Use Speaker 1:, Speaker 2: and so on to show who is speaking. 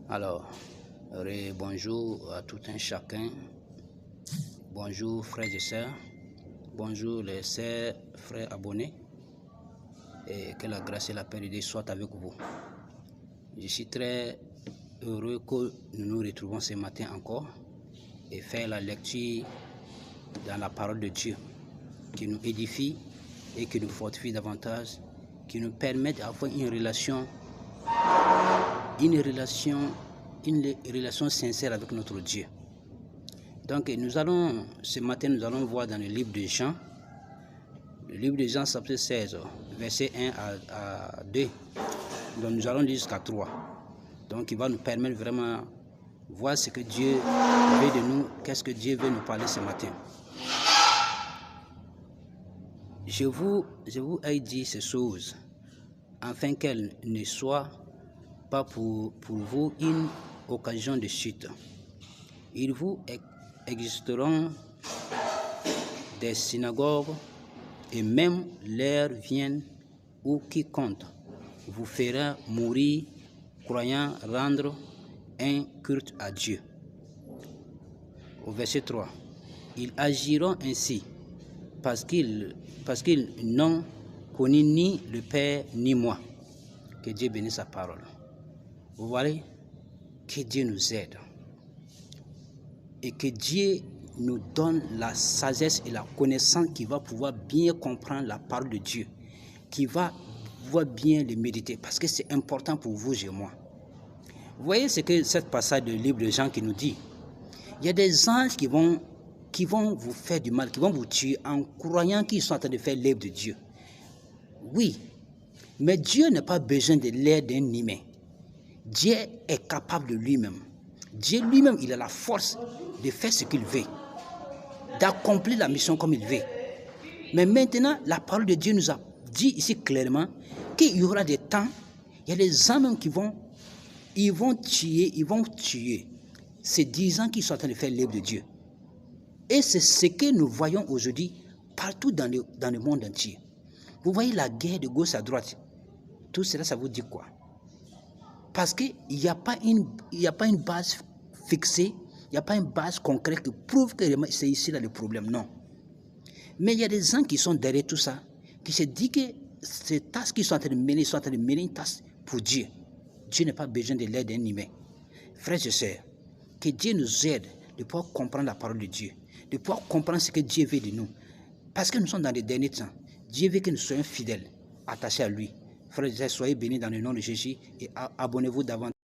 Speaker 1: Alors, bonjour à tout un chacun. Bonjour frères et sœurs. Bonjour les sœurs, frères abonnés. Et que la grâce et la paix de Dieu soient avec vous. Je suis très heureux que nous nous retrouvons ce matin encore et faire la lecture dans la parole de Dieu qui nous édifie et qui nous fortifie davantage, qui nous permet d'avoir une relation sincère avec notre Dieu. Donc ce matin nous allons voir dans le livre de Jean, chapitre 16, verset 1 à 2. Donc nous allons lire jusqu'à 3. Donc il va nous permettre vraiment de voir ce que Dieu veut de nous, qu'est-ce que Dieu veut nous parler ce matin. Je vous ai dit ces choses, afin qu'elles ne soient pas pour vous une occasion de chute. Il vous existeront des synagogues, et même l'heure vient où quiconque vous fera mourir, croyant rendre un culte à Dieu. Au verset 3, ils agiront ainsi parce qu'ils n'ont connu ni le Père ni moi. Que Dieu bénisse sa parole. Vous voyez, que Dieu nous aide et que Dieu nous donne la sagesse et la connaissance qui va pouvoir bien comprendre la parole de Dieu, qui va pouvoir bien le méditer, parce que c'est important pour vous et moi. Vous voyez ce que cette passage du livre de Jean qui nous dit. Il y a des anges qui vont vous faire du mal, qui vont vous tuer en croyant qu'ils sont en train de faire l'œuvre de Dieu. Oui, mais Dieu n'a pas besoin de l'aide d'un humain. Dieu est capable de lui-même. Dieu lui-même, il a la force de faire ce qu'il veut, d'accomplir la mission comme il veut. Mais maintenant, la parole de Dieu nous a dit ici clairement qu'il y aura des temps, il y a des hommes qui vont tuer ces 10 ans qui sont en train de faire l'œuvre de Dieu. Et c'est ce que nous voyons aujourd'hui partout dans le monde entier. Vous voyez la guerre de gauche à droite. Tout cela, ça vous dit quoi? Parce qu'il n'y a pas une base fixée, il n'y a pas une base concrète qui prouve que c'est ici là le problème, non. Mais il y a des gens qui sont derrière tout ça, qui se disent que ces tâches qu'ils sont en train de mener, une tâche pour Dieu. Dieu n'a pas besoin de l'aide d'un humain. Frères et sœurs, que Dieu nous aide de pouvoir comprendre la parole de Dieu, de pouvoir comprendre ce que Dieu veut de nous. Parce que nous sommes dans les derniers temps. Dieu veut que nous soyons fidèles, attachés à lui. Frères et sœurs, soyez bénis dans le nom de Jésus et abonnez-vous davantage.